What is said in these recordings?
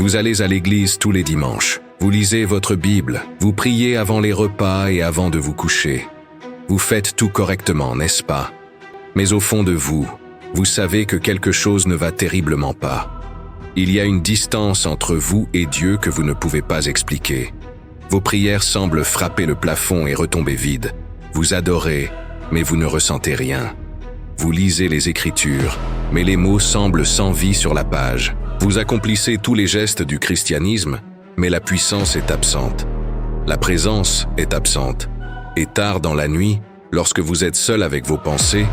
Vous allez à l'église tous les dimanches. Vous lisez votre Bible. Vous priez avant les repas et avant de vous coucher. Vous faites tout correctement, n'est-ce pas? Mais au fond de vous, vous savez que quelque chose ne va terriblement pas. Il y a une distance entre vous et Dieu que vous ne pouvez pas expliquer. Vos prières semblent frapper le plafond et retomber vides. Vous adorez, mais vous ne ressentez rien. Vous lisez les Écritures, mais les mots semblent sans vie sur la page. Vous accomplissez tous les gestes du christianisme, mais la puissance est absente. La présence est absente. Et tard dans la nuit, lorsque vous êtes seul avec vos pensées,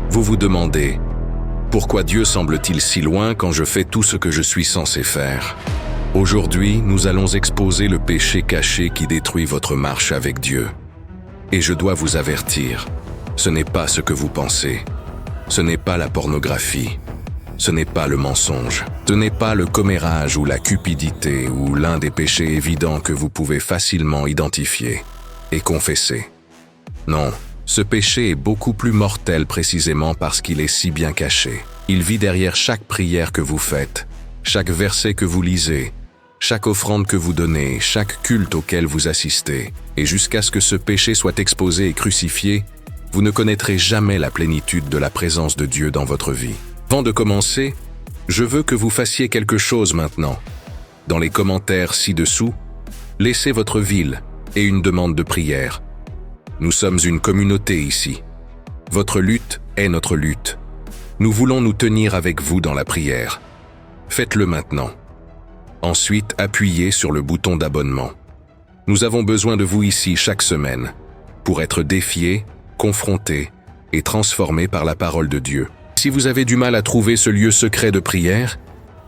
vous vous demandez « Pourquoi Dieu semble-t-il si loin quand je fais tout ce que je suis censé faire ?» Aujourd'hui, nous allons exposer le péché caché qui détruit votre marche avec Dieu. Et je dois vous avertir, ce n'est pas ce que vous pensez. Ce n'est pas la pornographie. Ce n'est pas le mensonge. Ce n'est pas le commérage ou la cupidité ou l'un des péchés évidents que vous pouvez facilement identifier et confesser. Non, ce péché est beaucoup plus mortel précisément parce qu'il est si bien caché. Il vit derrière chaque prière que vous faites, chaque verset que vous lisez, chaque offrande que vous donnez, chaque culte auquel vous assistez. Et jusqu'à ce que ce péché soit exposé et crucifié, vous ne connaîtrez jamais la plénitude de la présence de Dieu dans votre vie. Avant de commencer, je veux que vous fassiez quelque chose maintenant. Dans les commentaires ci-dessous, laissez votre ville et une demande de prière. Nous sommes une communauté ici. Votre lutte est notre lutte. Nous voulons nous tenir avec vous dans la prière. Faites-le maintenant. Ensuite, appuyez sur le bouton d'abonnement. Nous avons besoin de vous ici chaque semaine pour être défiés, confrontés et transformés par la parole de Dieu. Si vous avez du mal à trouver ce lieu secret de prière,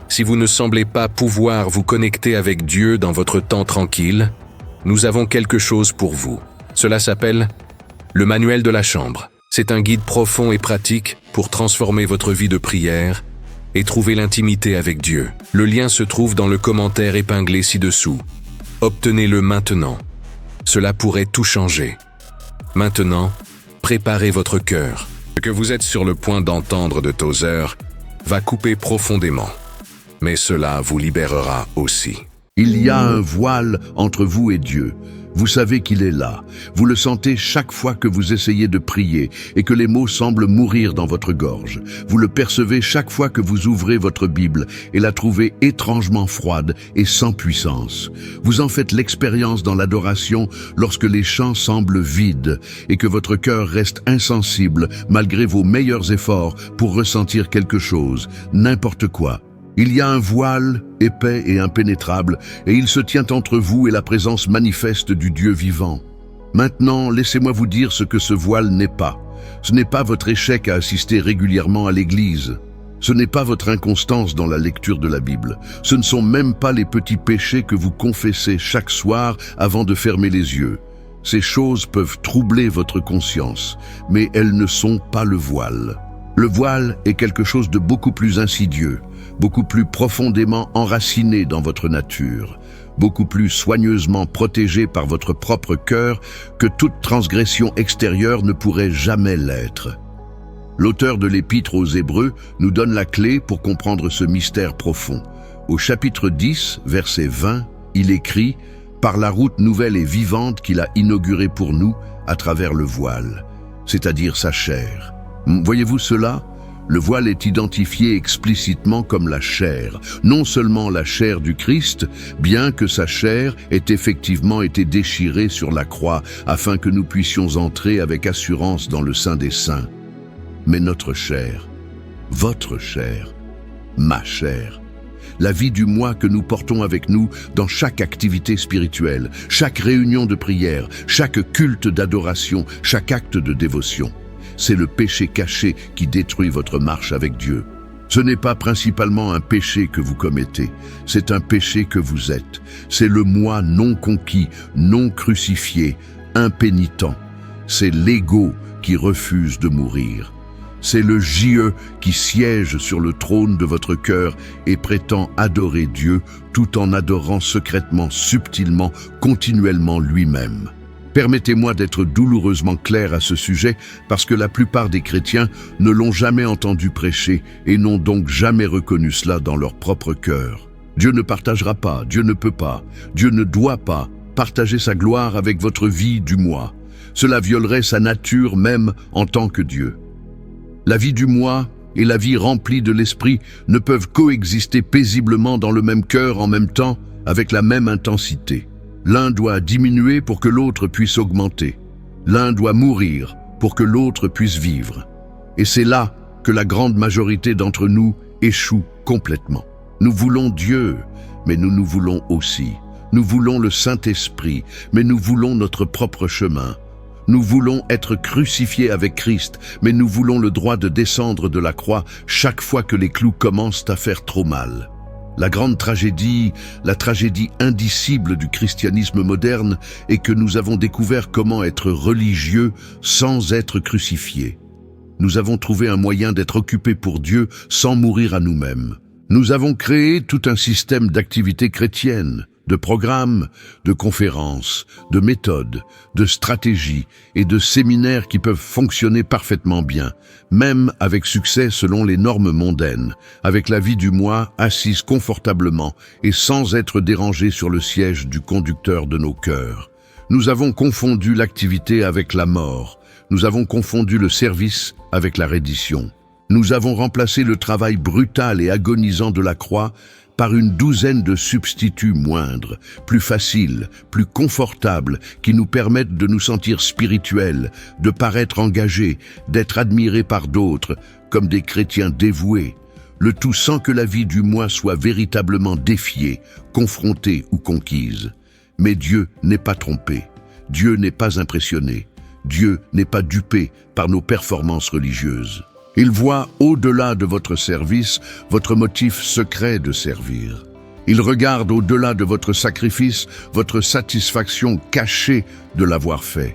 si vous ne semblez pas pouvoir vous connecter avec Dieu dans votre temps tranquille, nous avons quelque chose pour vous. Cela s'appelle le manuel de la chambre. C'est un guide profond et pratique pour transformer votre vie de prière et trouver l'intimité avec Dieu. Le lien se trouve dans le commentaire épinglé ci-dessous. Obtenez-le maintenant. Cela pourrait tout changer. Maintenant, préparez votre cœur. Ce que vous êtes sur le point d'entendre de Tozer va couper profondément. Mais cela vous libérera aussi. Il y a un voile entre vous et Dieu. Vous savez qu'il est là. Vous le sentez chaque fois que vous essayez de prier et que les mots semblent mourir dans votre gorge. Vous le percevez chaque fois que vous ouvrez votre Bible et la trouvez étrangement froide et sans puissance. Vous en faites l'expérience dans l'adoration lorsque les chants semblent vides et que votre cœur reste insensible malgré vos meilleurs efforts pour ressentir quelque chose, n'importe quoi. Il y a un voile épais et impénétrable, et il se tient entre vous et la présence manifeste du Dieu vivant. Maintenant, laissez-moi vous dire ce que ce voile n'est pas. Ce n'est pas votre échec à assister régulièrement à l'église. Ce n'est pas votre inconstance dans la lecture de la Bible. Ce ne sont même pas les petits péchés que vous confessez chaque soir avant de fermer les yeux. Ces choses peuvent troubler votre conscience, mais elles ne sont pas le voile. Le voile est quelque chose de beaucoup plus insidieux, beaucoup plus profondément enraciné dans votre nature, beaucoup plus soigneusement protégé par votre propre cœur que toute transgression extérieure ne pourrait jamais l'être. L'auteur de l'Épître aux Hébreux nous donne la clé pour comprendre ce mystère profond. Au chapitre 10, verset 20, il écrit « Par la route nouvelle et vivante qu'il a inaugurée pour nous à travers le voile, c'est-à-dire sa chair. » Voyez-vous cela? Le voile est identifié explicitement comme la chair, non seulement la chair du Christ, bien que sa chair ait effectivement été déchirée sur la croix afin que nous puissions entrer avec assurance dans le Saint des Saints, mais notre chair, votre chair, ma chair, la vie du moi que nous portons avec nous dans chaque activité spirituelle, chaque réunion de prière, chaque culte d'adoration, chaque acte de dévotion. C'est le péché caché qui détruit votre marche avec Dieu. Ce n'est pas principalement un péché que vous commettez, c'est un péché que vous êtes. C'est le moi non conquis, non crucifié, impénitent. C'est l'ego qui refuse de mourir. C'est le JE qui siège sur le trône de votre cœur et prétend adorer Dieu tout en adorant secrètement, subtilement, continuellement lui-même. Permettez-moi d'être douloureusement clair à ce sujet parce que la plupart des chrétiens ne l'ont jamais entendu prêcher et n'ont donc jamais reconnu cela dans leur propre cœur. Dieu ne partagera pas, Dieu ne peut pas, Dieu ne doit pas partager sa gloire avec votre vie du moi. Cela violerait sa nature même en tant que Dieu. La vie du moi et la vie remplie de l'esprit ne peuvent coexister paisiblement dans le même cœur en même temps avec la même intensité. L'un doit diminuer pour que l'autre puisse augmenter. L'un doit mourir pour que l'autre puisse vivre. Et c'est là que la grande majorité d'entre nous échoue complètement. Nous voulons Dieu, mais nous voulons aussi. Nous voulons le Saint-Esprit, mais nous voulons notre propre chemin. Nous voulons être crucifiés avec Christ, mais nous voulons le droit de descendre de la croix chaque fois que les clous commencent à faire trop mal. La grande tragédie, la tragédie indicible du christianisme moderne est que nous avons découvert comment être religieux sans être crucifiés. Nous avons trouvé un moyen d'être occupés pour Dieu sans mourir à nous-mêmes. Nous avons créé tout un système d'activités chrétiennes, de programmes, de conférences, de méthodes, de stratégies et de séminaires qui peuvent fonctionner parfaitement bien, même avec succès selon les normes mondaines, avec la vie du moi assise confortablement et sans être dérangée sur le siège du conducteur de nos cœurs. Nous avons confondu l'activité avec la mort. Nous avons confondu le service avec la reddition. Nous avons remplacé le travail brutal et agonisant de la croix par une douzaine de substituts moindres, plus faciles, plus confortables, qui nous permettent de nous sentir spirituels, de paraître engagés, d'être admirés par d'autres, comme des chrétiens dévoués, le tout sans que la vie du moi soit véritablement défiée, confrontée ou conquise. Mais Dieu n'est pas trompé, Dieu n'est pas impressionné, Dieu n'est pas dupé par nos performances religieuses. Il voit au-delà de votre service votre motif secret de servir. Il regarde au-delà de votre sacrifice votre satisfaction cachée de l'avoir fait.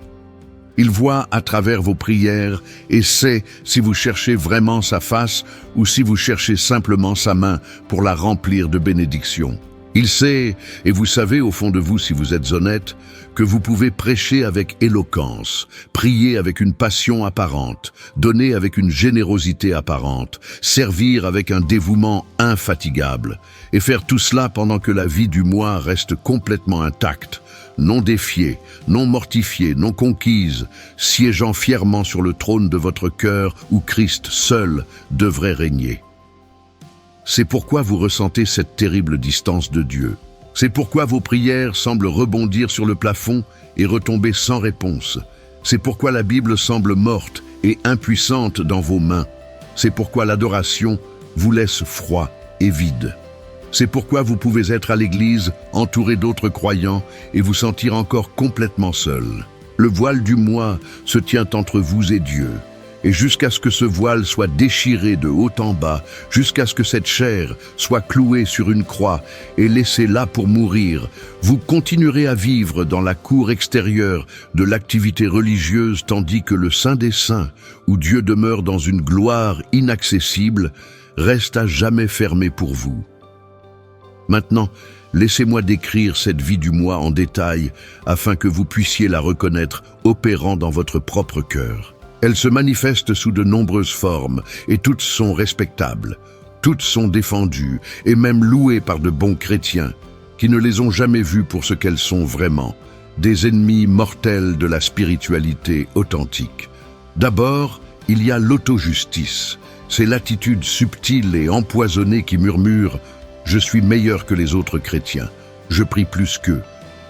Il voit à travers vos prières et sait si vous cherchez vraiment sa face ou si vous cherchez simplement sa main pour la remplir de bénédictions. Il sait, et vous savez au fond de vous si vous êtes honnête, que vous pouvez prêcher avec éloquence, prier avec une passion apparente, donner avec une générosité apparente, servir avec un dévouement infatigable, et faire tout cela pendant que la vie du moi reste complètement intacte, non défiée, non mortifiée, non conquise, siégeant fièrement sur le trône de votre cœur où Christ seul devrait régner. C'est pourquoi vous ressentez cette terrible distance de Dieu. C'est pourquoi vos prières semblent rebondir sur le plafond et retomber sans réponse. C'est pourquoi la Bible semble morte et impuissante dans vos mains. C'est pourquoi l'adoration vous laisse froid et vide. C'est pourquoi vous pouvez être à l'église, entouré d'autres croyants, et vous sentir encore complètement seul. Le voile du moi se tient entre vous et Dieu. Et jusqu'à ce que ce voile soit déchiré de haut en bas, jusqu'à ce que cette chair soit clouée sur une croix et laissée là pour mourir, vous continuerez à vivre dans la cour extérieure de l'activité religieuse tandis que le Saint des Saints, où Dieu demeure dans une gloire inaccessible, reste à jamais fermé pour vous. Maintenant, laissez-moi décrire cette vie du moi en détail afin que vous puissiez la reconnaître opérant dans votre propre cœur. Elle se manifeste sous de nombreuses formes, et toutes sont respectables. Toutes sont défendues, et même louées par de bons chrétiens, qui ne les ont jamais vues pour ce qu'elles sont vraiment, des ennemis mortels de la spiritualité authentique. D'abord, il y a l'auto-justice. C'est l'attitude subtile et empoisonnée qui murmure « Je suis meilleur que les autres chrétiens, je prie plus qu'eux,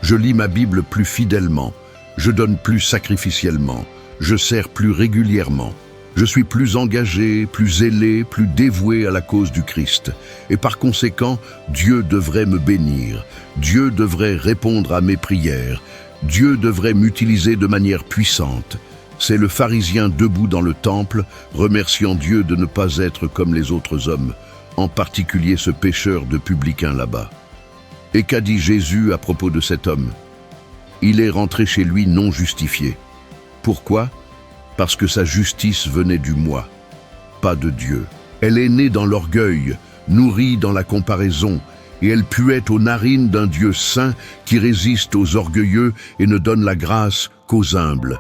je lis ma Bible plus fidèlement, je donne plus sacrificiellement. Je sers plus régulièrement. Je suis plus engagé, plus zélé, plus dévoué à la cause du Christ. Et par conséquent, Dieu devrait me bénir. Dieu devrait répondre à mes prières. Dieu devrait m'utiliser de manière puissante. C'est le pharisien debout dans le temple, remerciant Dieu de ne pas être comme les autres hommes, en particulier ce pécheur de publicain là-bas. Et qu'a dit Jésus à propos de cet homme? Il est rentré chez lui non justifié. Pourquoi? Parce que sa justice venait du moi, pas de Dieu. Elle est née dans l'orgueil, nourrie dans la comparaison, et elle puait aux narines d'un Dieu saint qui résiste aux orgueilleux et ne donne la grâce qu'aux humbles.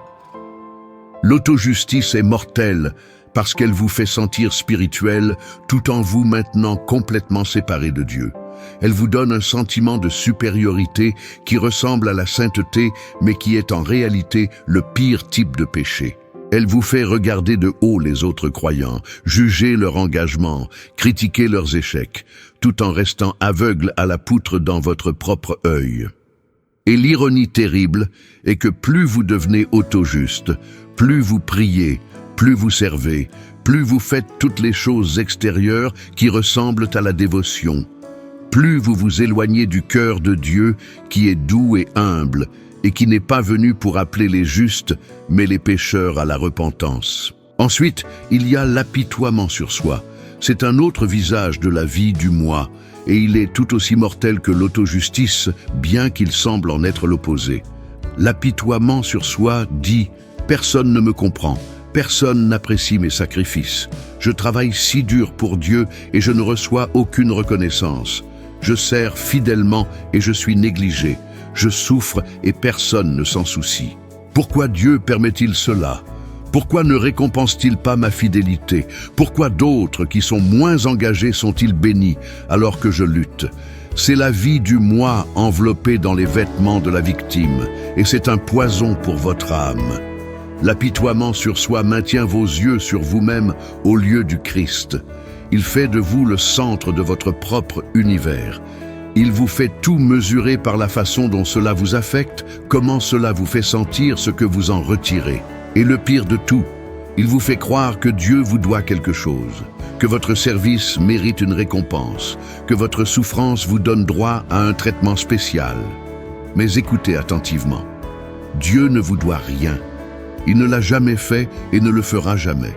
L'autojustice est mortelle parce qu'elle vous fait sentir spirituel tout en vous maintenant complètement séparé de Dieu. Elle vous donne un sentiment de supériorité qui ressemble à la sainteté, mais qui est en réalité le pire type de péché. Elle vous fait regarder de haut les autres croyants, juger leur engagement, critiquer leurs échecs, tout en restant aveugle à la poutre dans votre propre œil. Et l'ironie terrible est que plus vous devenez auto-juste, plus vous priez, plus vous servez, plus vous faites toutes les choses extérieures qui ressemblent à la dévotion, plus vous vous éloignez du cœur de Dieu qui est doux et humble et qui n'est pas venu pour appeler les justes, mais les pécheurs à la repentance. Ensuite, il y a l'apitoiement sur soi. C'est un autre visage de la vie du moi, et il est tout aussi mortel que l'auto-justice, bien qu'il semble en être l'opposé. L'apitoiement sur soi dit « Personne ne me comprend, personne n'apprécie mes sacrifices. Je travaille si dur pour Dieu et je ne reçois aucune reconnaissance. Je sers fidèlement et je suis négligé. Je souffre et personne ne s'en soucie. Pourquoi Dieu permet-il cela ? Pourquoi ne récompense-t-il pas ma fidélité ? Pourquoi d'autres qui sont moins engagés sont-ils bénis alors que je lutte ? C'est la vie du moi enveloppée dans les vêtements de la victime, et c'est un poison pour votre âme. L'apitoiement sur soi maintient vos yeux sur vous-même au lieu du Christ. Il fait de vous le centre de votre propre univers. Il vous fait tout mesurer par la façon dont cela vous affecte, comment cela vous fait sentir, ce que vous en retirez. Et le pire de tout, il vous fait croire que Dieu vous doit quelque chose, que votre service mérite une récompense, que votre souffrance vous donne droit à un traitement spécial. Mais écoutez attentivement. Dieu ne vous doit rien. Il ne l'a jamais fait et ne le fera jamais.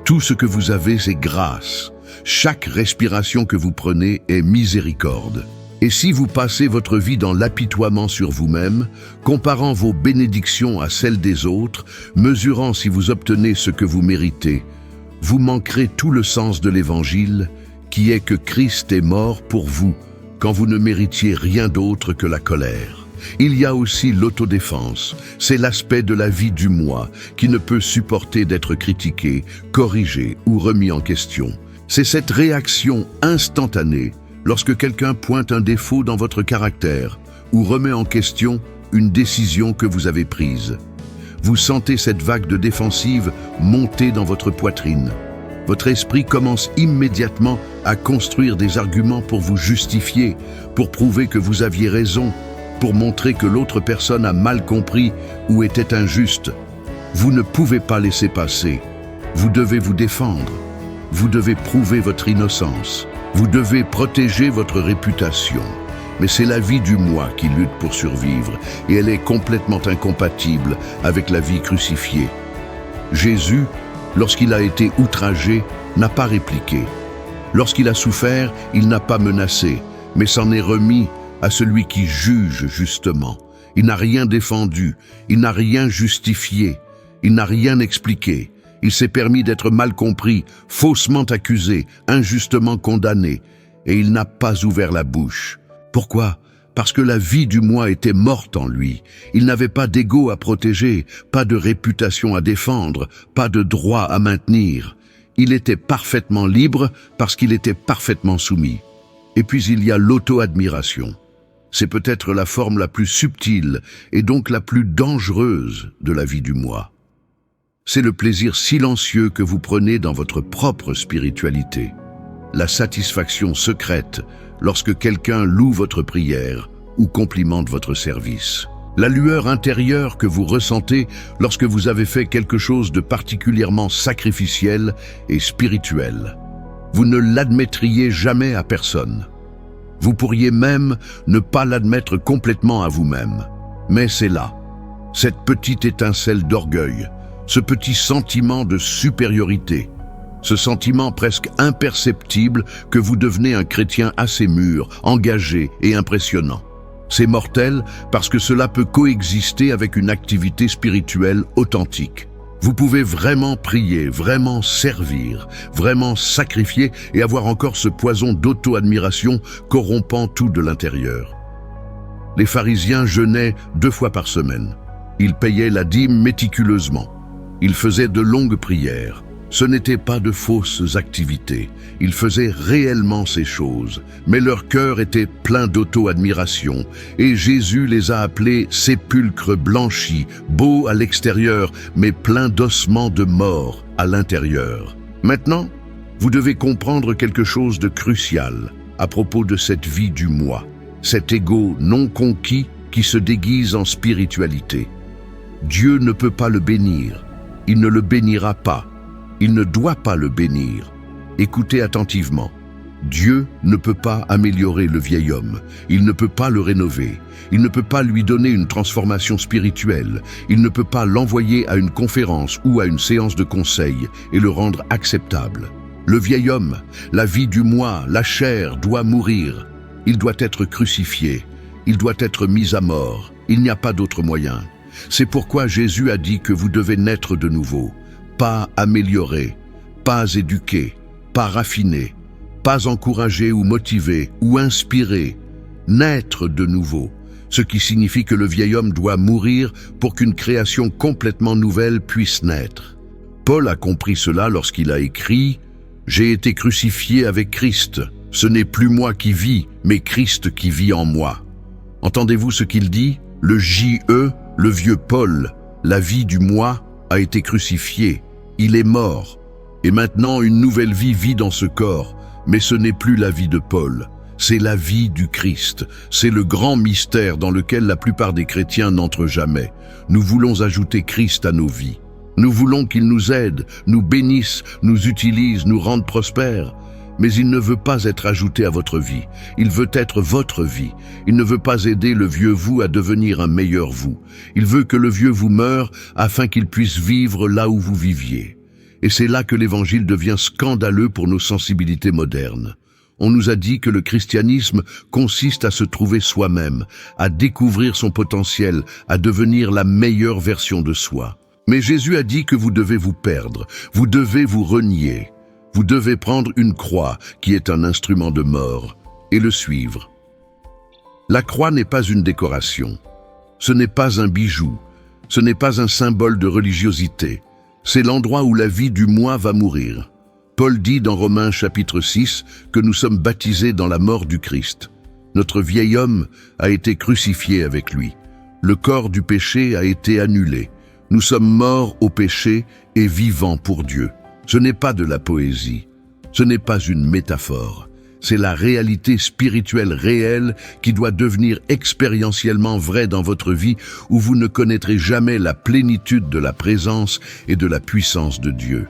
Tout ce que vous avez, c'est grâce. Chaque respiration que vous prenez est miséricorde. Et si vous passez votre vie dans l'apitoiement sur vous-même, comparant vos bénédictions à celles des autres, mesurant si vous obtenez ce que vous méritez, vous manquerez tout le sens de l'Évangile, qui est que Christ est mort pour vous, quand vous ne méritiez rien d'autre que la colère. Il y a aussi l'autodéfense, c'est l'aspect de la vie du moi, qui ne peut supporter d'être critiqué, corrigé ou remis en question. C'est cette réaction instantanée lorsque quelqu'un pointe un défaut dans votre caractère ou remet en question une décision que vous avez prise. Vous sentez cette vague de défensive monter dans votre poitrine. Votre esprit commence immédiatement à construire des arguments pour vous justifier, pour prouver que vous aviez raison, pour montrer que l'autre personne a mal compris ou était injuste. Vous ne pouvez pas laisser passer. Vous devez vous défendre. Vous devez prouver votre innocence. Vous devez protéger votre réputation. Mais c'est la vie du moi qui lutte pour survivre, et elle est complètement incompatible avec la vie crucifiée. Jésus, lorsqu'il a été outragé, n'a pas répliqué. Lorsqu'il a souffert, il n'a pas menacé, mais s'en est remis à celui qui juge justement. Il n'a rien défendu, il n'a rien justifié, il n'a rien expliqué. Il s'est permis d'être mal compris, faussement accusé, injustement condamné, et il n'a pas ouvert la bouche. Pourquoi ? Parce que la vie du moi était morte en lui. Il n'avait pas d'ego à protéger, pas de réputation à défendre, pas de droit à maintenir. Il était parfaitement libre parce qu'il était parfaitement soumis. Et puis il y a l'auto-admiration. C'est peut-être la forme la plus subtile et donc la plus dangereuse de la vie du moi. C'est le plaisir silencieux que vous prenez dans votre propre spiritualité. La satisfaction secrète lorsque quelqu'un loue votre prière ou complimente votre service. La lueur intérieure que vous ressentez lorsque vous avez fait quelque chose de particulièrement sacrificiel et spirituel. Vous ne l'admettriez jamais à personne. Vous pourriez même ne pas l'admettre complètement à vous-même. Mais c'est là, cette petite étincelle d'orgueil, ce petit sentiment de supériorité, ce sentiment presque imperceptible que vous devenez un chrétien assez mûr, engagé et impressionnant. C'est mortel parce que cela peut coexister avec une activité spirituelle authentique. Vous pouvez vraiment prier, vraiment servir, vraiment sacrifier et avoir encore ce poison d'auto-admiration corrompant tout de l'intérieur. Les pharisiens jeûnaient 2 fois par semaine. Ils payaient la dîme méticuleusement. Ils faisaient de longues prières. Ce n'étaient pas de fausses activités. Ils faisaient réellement ces choses, mais leur cœur était plein d'auto-admiration, et Jésus les a appelés sépulcres blanchis, beaux à l'extérieur, mais pleins d'ossements de mort à l'intérieur. Maintenant, vous devez comprendre quelque chose de crucial à propos de cette vie du moi, cet ego non conquis qui se déguise en spiritualité. Dieu ne peut pas le bénir, il ne le bénira pas. Il ne doit pas le bénir. Écoutez attentivement. Dieu ne peut pas améliorer le vieil homme. Il ne peut pas le rénover. Il ne peut pas lui donner une transformation spirituelle. Il ne peut pas l'envoyer à une conférence ou à une séance de conseil et le rendre acceptable. Le vieil homme, la vie du moi, la chair, doit mourir. Il doit être crucifié. Il doit être mis à mort. Il n'y a pas d'autre moyen. C'est pourquoi Jésus a dit que vous devez naître de nouveau. Pas amélioré, pas éduqué, pas raffiné, pas encouragé ou motivé ou inspiré. Naître de nouveau, ce qui signifie que le vieil homme doit mourir pour qu'une création complètement nouvelle puisse naître. Paul a compris cela lorsqu'il a écrit « J'ai été crucifié avec Christ. Ce n'est plus moi qui vis, mais Christ qui vit en moi. » Entendez-vous ce qu'il dit? Le J.E., le vieux Paul, la vie du moi, a été crucifié. Il est mort. Et maintenant, une nouvelle vie vit dans ce corps. Mais ce n'est plus la vie de Paul. C'est la vie du Christ. C'est le grand mystère dans lequel la plupart des chrétiens n'entrent jamais. Nous voulons ajouter Christ à nos vies. Nous voulons qu'il nous aide, nous bénisse, nous utilise, nous rende prospères. Mais il ne veut pas être ajouté à votre vie. Il veut être votre vie. Il ne veut pas aider le vieux vous à devenir un meilleur vous. Il veut que le vieux vous meure afin qu'il puisse vivre là où vous viviez. Et c'est là que l'évangile devient scandaleux pour nos sensibilités modernes. On nous a dit que le christianisme consiste à se trouver soi-même, à découvrir son potentiel, à devenir la meilleure version de soi. Mais Jésus a dit que vous devez vous perdre, vous devez vous renier. Vous devez prendre une croix, qui est un instrument de mort, et le suivre. La croix n'est pas une décoration. Ce n'est pas un bijou. Ce n'est pas un symbole de religiosité. C'est l'endroit où la vie du moi va mourir. Paul dit dans Romains chapitre 6 que nous sommes baptisés dans la mort du Christ. Notre vieil homme a été crucifié avec lui. Le corps du péché a été annulé. Nous sommes morts au péché et vivants pour Dieu. Ce n'est pas de la poésie, ce n'est pas une métaphore, c'est la réalité spirituelle réelle qui doit devenir expérientiellement vraie dans votre vie où vous ne connaîtrez jamais la plénitude de la présence et de la puissance de Dieu.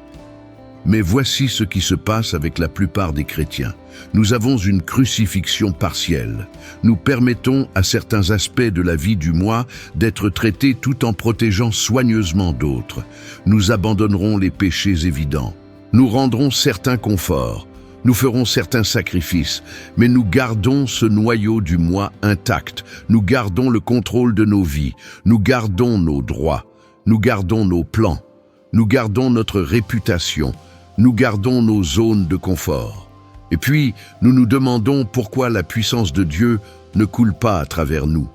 Mais voici ce qui se passe avec la plupart des chrétiens. Nous avons une crucifixion partielle. Nous permettons à certains aspects de la vie du moi d'être traités tout en protégeant soigneusement d'autres. Nous abandonnerons les péchés évidents. Nous rendrons certains conforts. Nous ferons certains sacrifices, mais nous gardons ce noyau du moi intact. Nous gardons le contrôle de nos vies. Nous gardons nos droits. Nous gardons nos plans. Nous gardons notre réputation. Nous gardons nos zones de confort. Et puis, nous nous demandons pourquoi la puissance de Dieu ne coule pas à travers nous.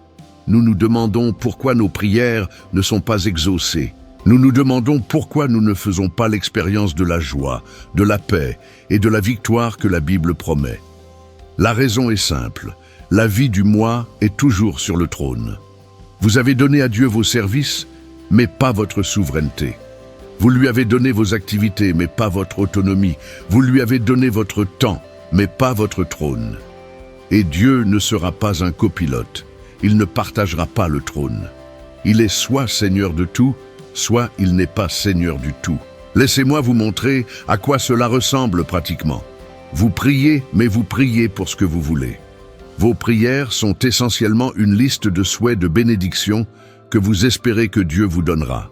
Nous nous demandons pourquoi nos prières ne sont pas exaucées. Nous nous demandons pourquoi nous ne faisons pas l'expérience de la joie, de la paix et de la victoire que la Bible promet. La raison est simple. La vie du moi est toujours sur le trône. Vous avez donné à Dieu vos services, mais pas votre souveraineté. Vous lui avez donné vos activités, mais pas votre autonomie. Vous lui avez donné votre temps, mais pas votre trône. Et Dieu ne sera pas un copilote. Il ne partagera pas le trône. Il est soit Seigneur de tout, soit il n'est pas Seigneur du tout. Laissez-moi vous montrer à quoi cela ressemble pratiquement. Vous priez, mais vous priez pour ce que vous voulez. Vos prières sont essentiellement une liste de souhaits de bénédiction que vous espérez que Dieu vous donnera.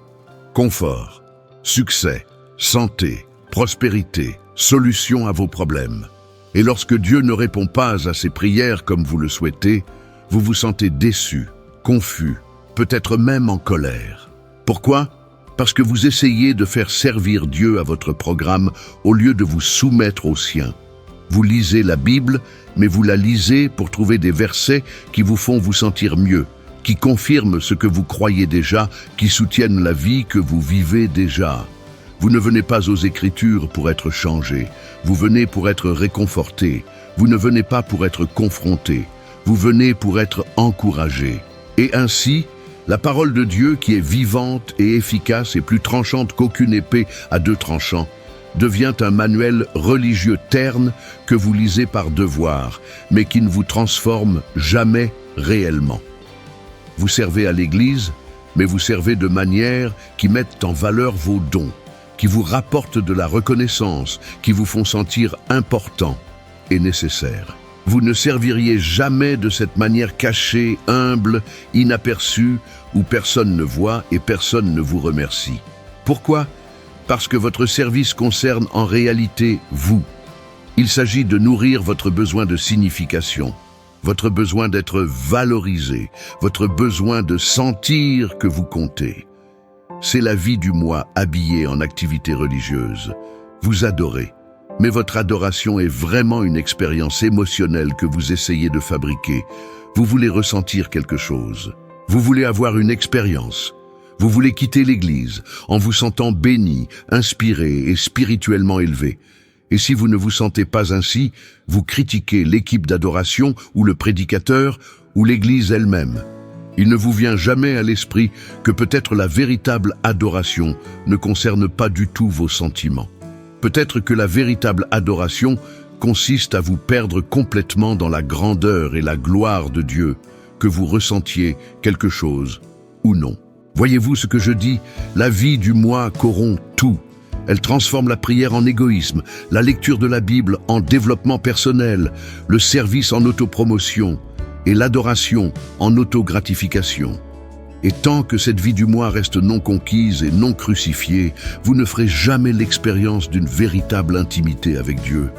Confort, succès, santé, prospérité, solution à vos problèmes. Et lorsque Dieu ne répond pas à ces prières comme vous le souhaitez, vous vous sentez déçu, confus, peut-être même en colère. Pourquoi? Parce que vous essayez de faire servir Dieu à votre programme au lieu de vous soumettre au sien. Vous lisez la Bible, mais vous la lisez pour trouver des versets qui vous font vous sentir mieux, qui confirment ce que vous croyez déjà, qui soutiennent la vie que vous vivez déjà. Vous ne venez pas aux Écritures pour être changé, vous venez pour être réconforté, vous ne venez pas pour être confronté, vous venez pour être encouragé. Et ainsi, la parole de Dieu, qui est vivante et efficace et plus tranchante qu'aucune épée à deux tranchants, devient un manuel religieux terne que vous lisez par devoir, mais qui ne vous transforme jamais réellement. Vous servez à l'Église, mais vous servez de manière qui mettent en valeur vos dons, qui vous rapportent de la reconnaissance, qui vous font sentir important et nécessaire. Vous ne serviriez jamais de cette manière cachée, humble, inaperçue, où personne ne voit et personne ne vous remercie. Pourquoi ? Parce que votre service concerne en réalité vous. Il s'agit de nourrir votre besoin de signification, votre besoin d'être valorisé, votre besoin de sentir que vous comptez. C'est la vie du moi habillée en activité religieuse. Vous adorez, mais votre adoration est vraiment une expérience émotionnelle que vous essayez de fabriquer. Vous voulez ressentir quelque chose. Vous voulez avoir une expérience. Vous voulez quitter l'Église en vous sentant béni, inspiré et spirituellement élevé. Et si vous ne vous sentez pas ainsi, vous critiquez l'équipe d'adoration ou le prédicateur ou l'Église elle-même. Il ne vous vient jamais à l'esprit que peut-être la véritable adoration ne concerne pas du tout vos sentiments. Peut-être que la véritable adoration consiste à vous perdre complètement dans la grandeur et la gloire de Dieu, que vous ressentiez quelque chose ou non. Voyez-vous ce que je dis? La vie du moi corrompt tout. Elle transforme la prière en égoïsme, la lecture de la Bible en développement personnel, le service en autopromotion et l'adoration en autogratification. Et tant que cette vie du moi reste non conquise et non crucifiée, vous ne ferez jamais l'expérience d'une véritable intimité avec Dieu.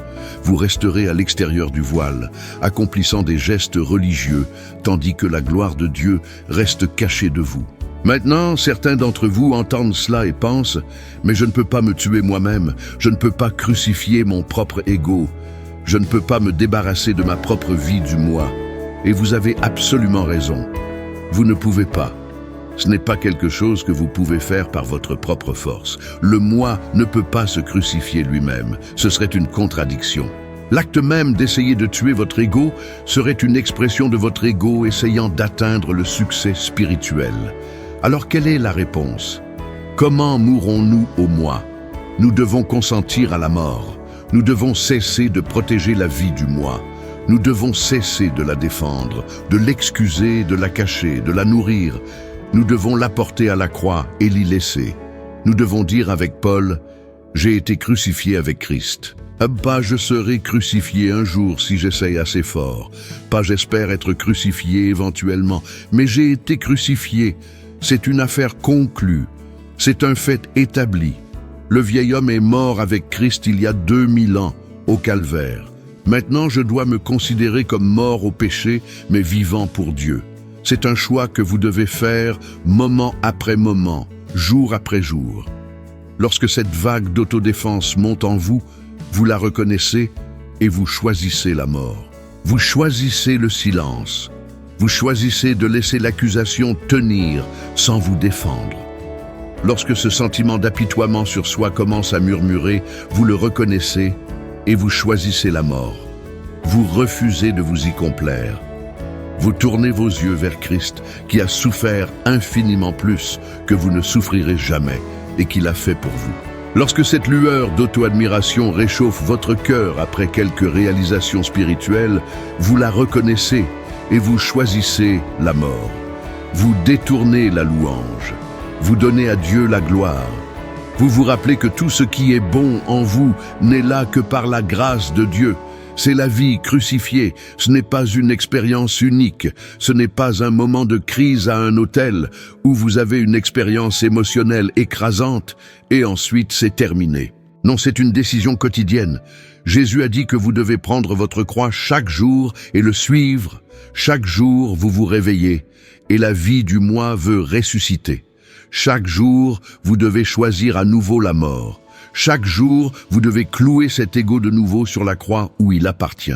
Vous resterez à l'extérieur du voile, accomplissant des gestes religieux, tandis que la gloire de Dieu reste cachée de vous. Maintenant, certains d'entre vous entendent cela et pensent « Mais je ne peux pas me tuer moi-même, je ne peux pas crucifier mon propre ego, je ne peux pas me débarrasser de ma propre vie du moi. » Et vous avez absolument raison. Vous ne pouvez pas. Ce n'est pas quelque chose que vous pouvez faire par votre propre force. Le moi ne peut pas se crucifier lui-même. Ce serait une contradiction. L'acte même d'essayer de tuer votre ego serait une expression de votre ego essayant d'atteindre le succès spirituel. Alors quelle est la réponse? Comment mourrons-nous au moi? Nous devons consentir à la mort. Nous devons cesser de protéger la vie du moi. Nous devons cesser de la défendre, de l'excuser, de la cacher, de la nourrir. Nous devons la porter à la croix et l'y laisser. Nous devons dire avec Paul, « J'ai été crucifié avec Christ. Pas je serai crucifié un jour si j'essaye assez fort. Pas j'espère être crucifié éventuellement, mais j'ai été crucifié. C'est une affaire conclue. C'est un fait établi. Le vieil homme est mort avec Christ il y a 2000 ans, au calvaire. Maintenant, je dois me considérer comme mort au péché, mais vivant pour Dieu. C'est un choix que vous devez faire moment après moment, jour après jour. Lorsque cette vague d'autodéfense monte en vous, vous la reconnaissez et vous choisissez la mort. Vous choisissez le silence. Vous choisissez de laisser l'accusation tenir sans vous défendre. Lorsque ce sentiment d'apitoiement sur soi commence à murmurer, vous le reconnaissez et vous choisissez la mort. Vous refusez de vous y complaire. Vous tournez vos yeux vers Christ qui a souffert infiniment plus que vous ne souffrirez jamais et qui l'a fait pour vous. Lorsque cette lueur d'auto-admiration réchauffe votre cœur après quelques réalisations spirituelles, vous la reconnaissez et vous choisissez la mort. Vous détournez la louange. Vous donnez à Dieu la gloire. Vous vous rappelez que tout ce qui est bon en vous n'est là que par la grâce de Dieu. C'est la vie crucifiée, ce n'est pas une expérience unique, ce n'est pas un moment de crise à un hôtel où vous avez une expérience émotionnelle écrasante et ensuite c'est terminé. Non, c'est une décision quotidienne. Jésus a dit que vous devez prendre votre croix chaque jour et le suivre. Chaque jour, vous vous réveillez et la vie du moi veut ressusciter. Chaque jour, vous devez choisir à nouveau la mort. Chaque jour, vous devez clouer cet ego de nouveau sur la croix où il appartient.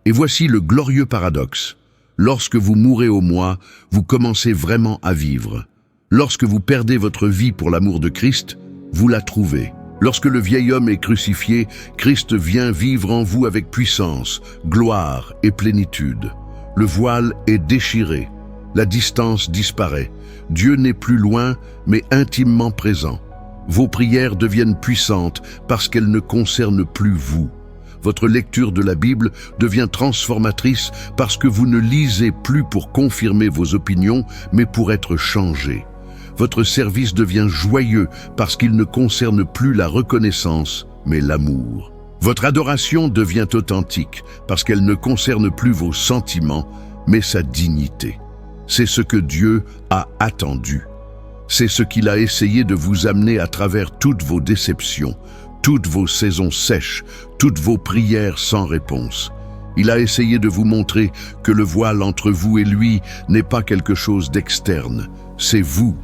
Et voici le glorieux paradoxe. Lorsque vous mourrez au moi, vous commencez vraiment à vivre. Lorsque vous perdez votre vie pour l'amour de Christ, vous la trouvez. Lorsque le vieil homme est crucifié, Christ vient vivre en vous avec puissance, gloire et plénitude. Le voile est déchiré, la distance disparaît. Dieu n'est plus loin, mais intimement présent. Vos prières deviennent puissantes parce qu'elles ne concernent plus vous. Votre lecture de la Bible devient transformatrice parce que vous ne lisez plus pour confirmer vos opinions, mais pour être changé. Votre service devient joyeux parce qu'il ne concerne plus la reconnaissance, mais l'amour. Votre adoration devient authentique parce qu'elle ne concerne plus vos sentiments, mais sa dignité. C'est ce que Dieu a attendu. C'est ce qu'il a essayé de vous amener à travers toutes vos déceptions, toutes vos saisons sèches, toutes vos prières sans réponse. Il a essayé de vous montrer que le voile entre vous et lui n'est pas quelque chose d'externe. C'est vous,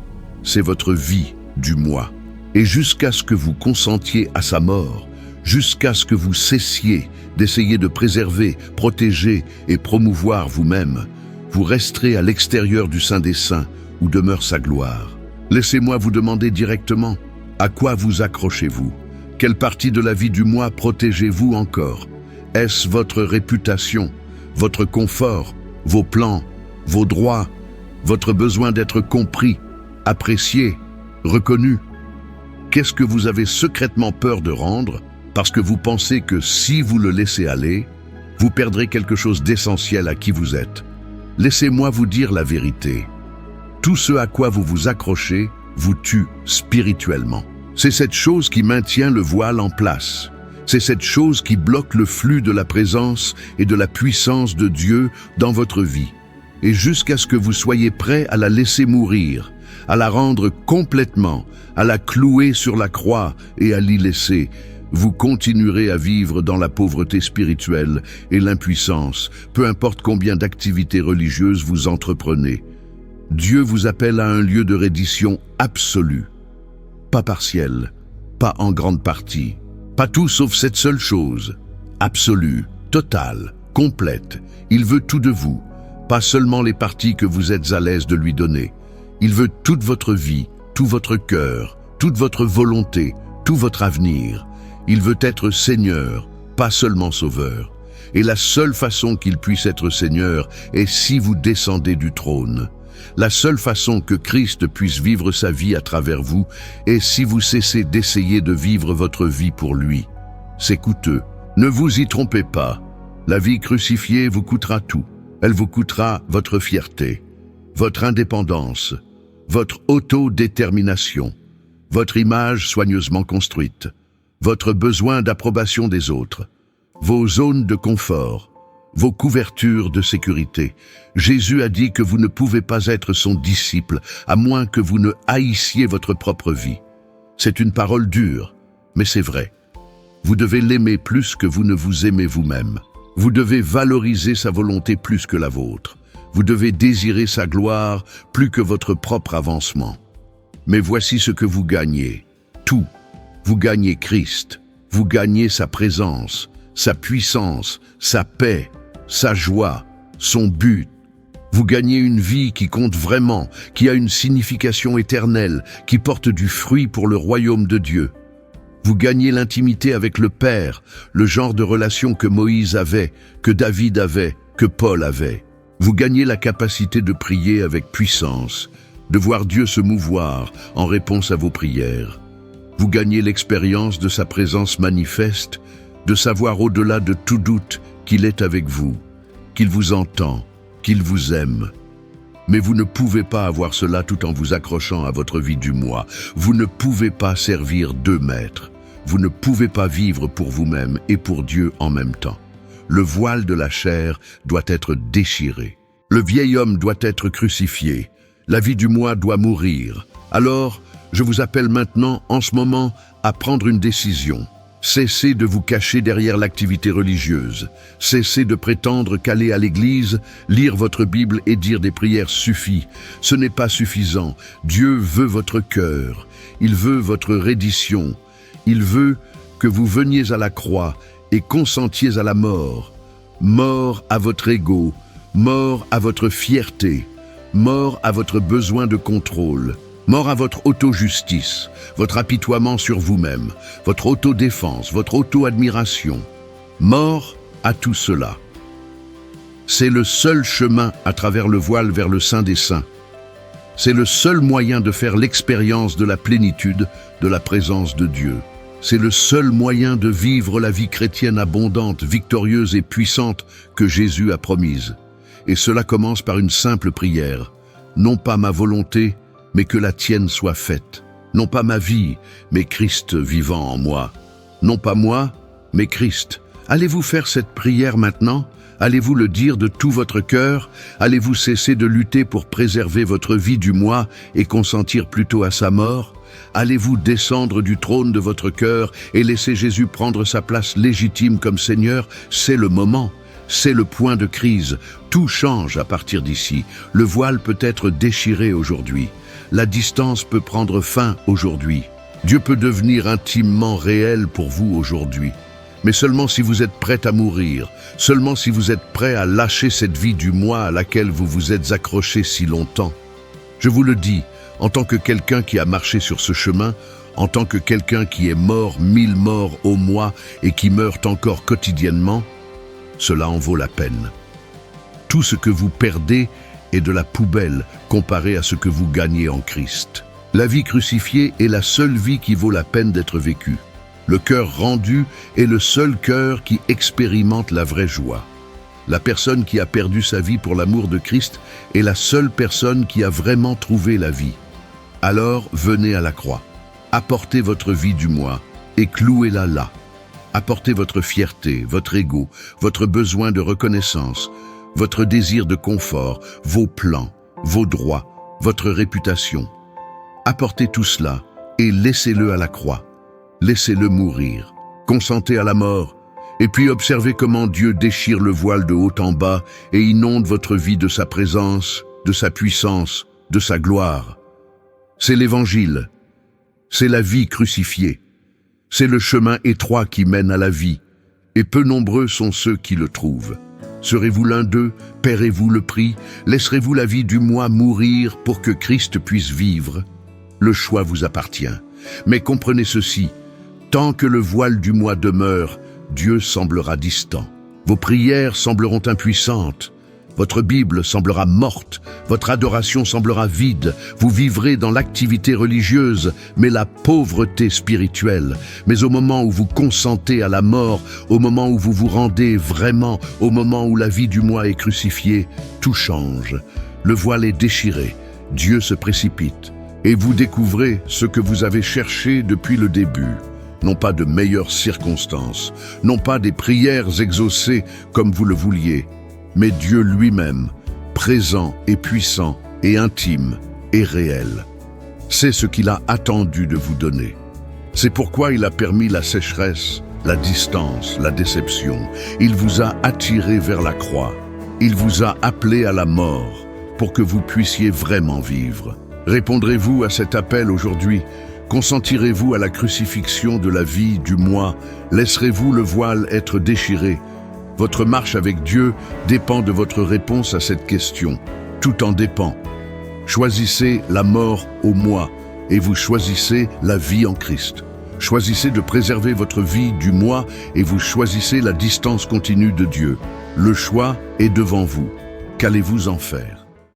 c'est votre vie du moi. Et jusqu'à ce que vous consentiez à sa mort, jusqu'à ce que vous cessiez d'essayer de préserver, protéger et promouvoir vous-même, vous resterez à l'extérieur du Saint des Saints où demeure sa gloire. Laissez-moi vous demander directement, à quoi vous accrochez-vous? Quelle partie de la vie du moi protégez-vous encore? Est-ce votre réputation, votre confort, vos plans, vos droits, votre besoin d'être compris, apprécié, reconnu? Qu'est-ce que vous avez secrètement peur de rendre parce que vous pensez que si vous le laissez aller, vous perdrez quelque chose d'essentiel à qui vous êtes? Laissez-moi vous dire la vérité. Tout ce à quoi vous vous accrochez vous tue spirituellement. C'est cette chose qui maintient le voile en place. C'est cette chose qui bloque le flux de la présence et de la puissance de Dieu dans votre vie. Et jusqu'à ce que vous soyez prêt à la laisser mourir, à la rendre complètement, à la clouer sur la croix et à l'y laisser, vous continuerez à vivre dans la pauvreté spirituelle et l'impuissance, peu importe combien d'activités religieuses vous entreprenez. Dieu vous appelle à un lieu de reddition absolue. Pas partiel, pas en grande partie, pas tout sauf cette seule chose. Absolue, totale, complète. Il veut tout de vous, pas seulement les parties que vous êtes à l'aise de lui donner. Il veut toute votre vie, tout votre cœur, toute votre volonté, tout votre avenir. Il veut être Seigneur, pas seulement Sauveur. Et la seule façon qu'il puisse être Seigneur est si vous descendez du trône. La seule façon que Christ puisse vivre sa vie à travers vous est si vous cessez d'essayer de vivre votre vie pour lui. C'est coûteux. Ne vous y trompez pas. La vie crucifiée vous coûtera tout. Elle vous coûtera votre fierté, votre indépendance, votre autodétermination, votre image soigneusement construite, votre besoin d'approbation des autres, vos zones de confort, vos couvertures de sécurité. Jésus a dit que vous ne pouvez pas être son disciple à moins que vous ne haïssiez votre propre vie. C'est une parole dure, mais c'est vrai. Vous devez l'aimer plus que vous ne vous aimez vous-même. Vous devez valoriser sa volonté plus que la vôtre. Vous devez désirer sa gloire plus que votre propre avancement. Mais voici ce que vous gagnez. Tout. Vous gagnez Christ. Vous gagnez sa présence, sa puissance, sa paix, sa joie, son but. Vous gagnez une vie qui compte vraiment, qui a une signification éternelle, qui porte du fruit pour le royaume de Dieu. Vous gagnez l'intimité avec le Père, le genre de relation que Moïse avait, que David avait, que Paul avait. Vous gagnez la capacité de prier avec puissance, de voir Dieu se mouvoir en réponse à vos prières. Vous gagnez l'expérience de sa présence manifeste, de savoir au-delà de tout doute qu'il est avec vous, qu'il vous entend, qu'il vous aime. Mais vous ne pouvez pas avoir cela tout en vous accrochant à votre vie du moi. Vous ne pouvez pas servir deux maîtres. Vous ne pouvez pas vivre pour vous-même et pour Dieu en même temps. Le voile de la chair doit être déchiré. Le vieil homme doit être crucifié. La vie du moi doit mourir. Alors, je vous appelle maintenant, en ce moment, à prendre une décision. Cessez de vous cacher derrière l'activité religieuse. Cessez de prétendre qu'aller à l'église, lire votre Bible et dire des prières suffit. Ce n'est pas suffisant. Dieu veut votre cœur. Il veut votre reddition. Il veut que vous veniez à la croix et consentiez à la mort. Mort à votre ego, mort à votre fierté, mort à votre besoin de contrôle, Mort à votre auto-justice, votre apitoiement sur vous-même, votre autodéfense, votre auto-admiration. Mort à tout cela. C'est le seul chemin à travers le voile vers le Saint des Saints. C'est le seul moyen de faire l'expérience de la plénitude de la présence de Dieu. C'est le seul moyen de vivre la vie chrétienne abondante, victorieuse et puissante que Jésus a promise. Et cela commence par une simple prière. Non pas ma volonté, mais que la tienne soit faite. Non pas ma vie, mais Christ vivant en moi. Non pas moi, mais Christ. Allez-vous faire cette prière maintenant ? Allez-vous le dire de tout votre cœur? Allez-vous cesser de lutter pour préserver votre vie du moi et consentir plutôt à sa mort? Allez-vous descendre du trône de votre cœur et laisser Jésus prendre sa place légitime comme Seigneur? C'est le moment. C'est le point de crise. Tout change à partir d'ici. Le voile peut être déchiré aujourd'hui. La distance peut prendre fin aujourd'hui. Dieu peut devenir intimement réel pour vous aujourd'hui. Mais seulement si vous êtes prêt à mourir, seulement si vous êtes prêt à lâcher cette vie du moi à laquelle vous vous êtes accroché si longtemps. Je vous le dis, en tant que quelqu'un qui a marché sur ce chemin, en tant que quelqu'un qui est mort 1000 morts au mois et qui meurt encore quotidiennement, cela en vaut la peine. Tout ce que vous perdez est de la poubelle comparé à ce que vous gagnez en Christ. La vie crucifiée est la seule vie qui vaut la peine d'être vécue. Le cœur rendu est le seul cœur qui expérimente la vraie joie. La personne qui a perdu sa vie pour l'amour de Christ est la seule personne qui a vraiment trouvé la vie. Alors venez à la croix, apportez votre vie du moi et clouez-la là. Apportez votre fierté, votre ego, votre besoin de reconnaissance, votre désir de confort, vos plans, vos droits, votre réputation. Apportez tout cela et laissez-le à la croix. Laissez-le mourir. Consentez à la mort. Et puis observez comment Dieu déchire le voile de haut en bas et inonde votre vie de sa présence, de sa puissance, de sa gloire. C'est l'Évangile. C'est la vie crucifiée. C'est le chemin étroit qui mène à la vie. Et peu nombreux sont ceux qui le trouvent. Serez-vous l'un d'eux? Paierez-vous le prix? Laisserez-vous la vie du moi mourir pour que Christ puisse vivre? Le choix vous appartient. Mais comprenez ceci. Tant que le voile du moi demeure, Dieu semblera distant. Vos prières sembleront impuissantes. Votre Bible semblera morte. Votre adoration semblera vide. Vous vivrez dans l'activité religieuse, mais la pauvreté spirituelle. Mais au moment où vous consentez à la mort, au moment où vous vous rendez vraiment, au moment où la vie du moi est crucifiée, tout change. Le voile est déchiré. Dieu se précipite. Et vous découvrez ce que vous avez cherché depuis le début. Non pas de meilleures circonstances, non pas des prières exaucées comme vous le vouliez, mais Dieu lui-même, présent et puissant et intime et réel. C'est ce qu'il a attendu de vous donner. C'est pourquoi il a permis la sécheresse, la distance, la déception. Il vous a attiré vers la croix. Il vous a appelé à la mort pour que vous puissiez vraiment vivre. Répondrez-vous à cet appel aujourd'hui? Consentirez-vous à la crucifixion de la vie du moi? Laisserez-vous le voile être déchiré? Votre marche avec Dieu dépend de votre réponse à cette question. Tout en dépend. Choisissez la mort au moi et vous choisissez la vie en Christ. Choisissez de préserver votre vie du moi et vous choisissez la distance continue de Dieu. Le choix est devant vous. Qu'allez-vous en faire?